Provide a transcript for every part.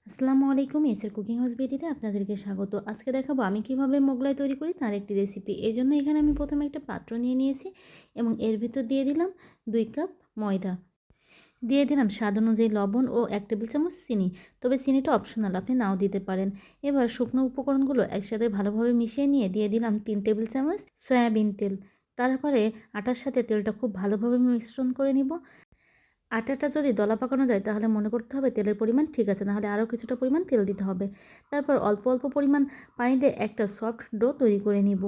আসসালামু আলাইকুম, এসের কুকিং হাউস বিডিতে আপনাদেরকে স্বাগত। আজকে দেখাবো আমি কিভাবে মোগলাই তৈরি করি তার একটি রেসিপি। এই জন্য এখানে আমি প্রথমে একটা পাত্র নিয়ে নিয়েছি এবং এর ভিতর দিয়ে দিলাম 2 কাপ ময়দা, দিয়ে দিলাম স্বাদ অনুযায়ী লবণ ও 1 টেবিল চামচ চিনি। তবে চিনিটা অপশনাল, আপনি নাও দিতে পারেন। এবার শুকনো উপকরণগুলো একসাথে ভালোভাবে মিশিয়ে নিয়ে দিয়ে দিলাম 3 টেবিল চামচ সয়াবিন তেল। তারপরে আটার সাথে তেলটা খুব ভালোভাবে মিশ্রণ করে নিব। আটাটা যদি দলা পাকানো যায় তাহলে মনে করতে হবে তেলের পরিমাণ ঠিক আছে, নাহলে আরও কিছুটা পরিমাণ তেল দিতে হবে। তারপর অল্প অল্প পরিমাণ পানি দিয়ে একটা সফট ডো তৈরি করে নিব।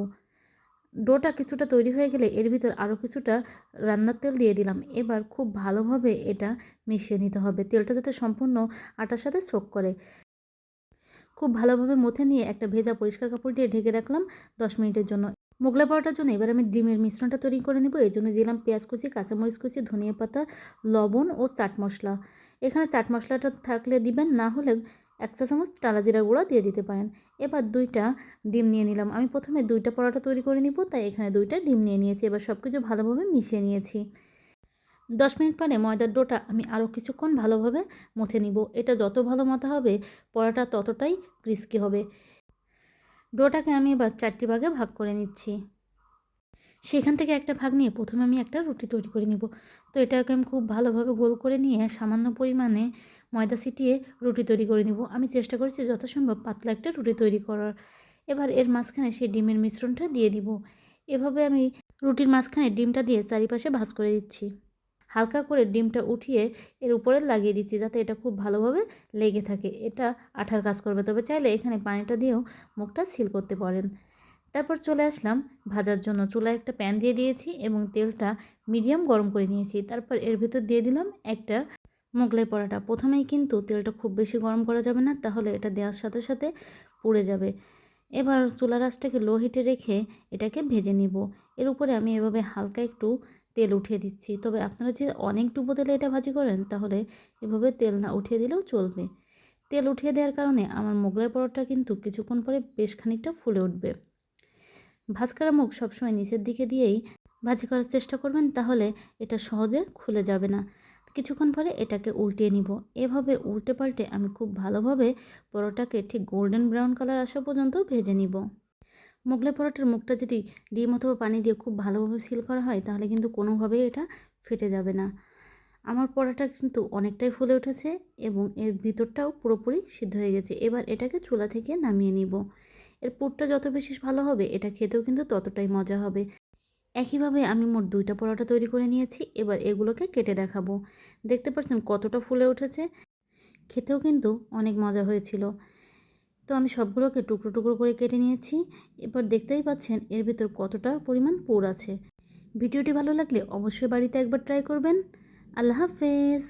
ডোটা কিছুটা তৈরি হয়ে গেলে এর ভিতর আরও কিছুটা রান্নার তেল দিয়ে দিলাম। এবার খুব ভালোভাবে এটা মিশিয়ে নিতে হবে, তেলটা যাতে সম্পূর্ণ আটার সাথে সোক করে। খুব ভালোভাবে মথে নিয়ে একটা ভেজা পরিষ্কার কাপড় দিয়ে ঢেকে রাখলাম 10 মিনিটের জন্য। মোগলাই পরোটার জন্য এবার আমি ডিমের মিশ্রণটা তৈরি করে নেব। এই জন্য দিলাম পেঁয়াজ কুচি, কাঁচামরিচ কুচি, ধনিয়া পাতা, লবণ ও চাট মশলা। এখানে চাট মশলাটা থাকলে দিবেন, না হলে 1 চা চামচ টালা জিরা গুঁড়া দিয়ে দিতে পারেন। এবার 2টা ডিম নিয়ে নিলাম। আমি প্রথমে 2টা পরোটা তৈরি করে নিব, তাই এখানে 2টা ডিম নিয়ে নিয়েছি। এবার সব কিছু ভালোভাবে মিশিয়ে নিয়েছি। 10 মিনিট পরে ময়দার ডোটা আমি আরও কিছুক্ষণ ভালোভাবে মথে নিব। এটা যত ভালো মথা হবে পরোটা ততটাই ক্রিস্পি হবে। ডোটাকে আমি এবার 4টি ভাগে ভাগ করে নিচ্ছি। সেখান থেকে একটা ভাগ নিয়ে প্রথমে আমি একটা রুটি তৈরি করে নিব। তো এটাকে আমি খুব ভালোভাবে গোল করে নিয়ে সামান্য পরিমাণে ময়দা ছিটিয়ে রুটি তৈরি করে নিব। আমি চেষ্টা করেছি যথাসম্ভব পাতলা একটা রুটি তৈরি করার। এবার এর মাঝখানে সেই ডিমের মিশ্রণটা দিয়ে দিব। এভাবে আমি রুটির মাঝখানে ডিমটা দিয়ে চারিপাশে ভাঁজ করে দিচ্ছি। হালকা করে ডিমটা উঠিয়ে এর উপরে লাগিয়ে দিচ্ছি, যাতে এটা খুব ভালোভাবে লেগে থাকে। এটা আঠার কাজ করবে, তবে চাইলে এখানে পানিটা দিয়েও মুখটা সিল করতে পারেন। তারপর চলে আসলাম ভাজার জন্য। চুলায় একটা প্যান দিয়ে দিয়েছি এবং তেলটা মিডিয়াম গরম করে নিয়েছি। তারপর এর ভিতর দিয়ে দিলাম একটা মোগলাই পরোটা। প্রথমেই কিন্তু তেলটা খুব বেশি গরম করা যাবে না, তাহলে এটা দেওয়ার সাথে সাথে পুড়ে যাবে। এবার চুলার আঁচটাকে লো হিটে রেখে এটাকে ভেজে নিব। এর উপরে আমি এভাবে হালকা একটু তেল উঠিয়ে দিচ্ছি। তবে আপনারা যদি অনেক ডুবো তেলে এটা ভাজি করেন তাহলে এভাবে তেল না উঠিয়ে দিলেও চলবে। তেল উঠিয়ে দেওয়ার কারণে আমার মোগলাই পরোটা কিন্তু কিছুক্ষণ পরে বেশ খানিকটা ফুলে উঠবে। ভাঁজ করা মুখ সবসময় নিচের দিকে দিয়েই ভাজি করার চেষ্টা করবেন, তাহলে এটা সহজে খুলে যাবে না। কিছুক্ষণ পরে এটাকে উল্টিয়ে নিব। এভাবে উল্টে পাল্টে আমি খুব ভালোভাবে পরোটাকে ঠিক গোল্ডেন ব্রাউন কালার আসা পর্যন্ত ভেজে নিব। মোগলাই পরোটার মুখটা যদি ডিম অথবা পানি দিয়ে খুব ভালোভাবে সিল করা হয় তাহলে কিন্তু কোনোভাবেই এটা ফেটে যাবে না। আমার পরোটা কিন্তু অনেকটাই ফুলে উঠেছে এবং এর ভিতরটাও পুরোপুরি সিদ্ধ হয়ে গেছে। এবার এটাকে চুলা থেকে নামিয়ে নিব। এর পুরটা যত বেশি ভালো হবে এটা খেতেও কিন্তু ততটাই মজা হবে। একইভাবে আমি মোট 2টা পরোটা তৈরি করে নিয়েছি। এবার এগুলোকে কেটে দেখাবো। দেখতে পাচ্ছেন কতটা ফুলে উঠেছে, খেতেও কিন্তু অনেক মজা হয়েছিল। তো আমি সবগুলোকে টুকরো টুকরো করে কেটে নিয়েছি। এবার দেখতেই পাচ্ছেন এর ভিতর কতটা পরিমাণ পুর আছে। ভিডিওটি ভালো লাগলে অবশ্যই বাড়িতে একবার ট্রাই করবেন। আল্লাহ হাফেজ।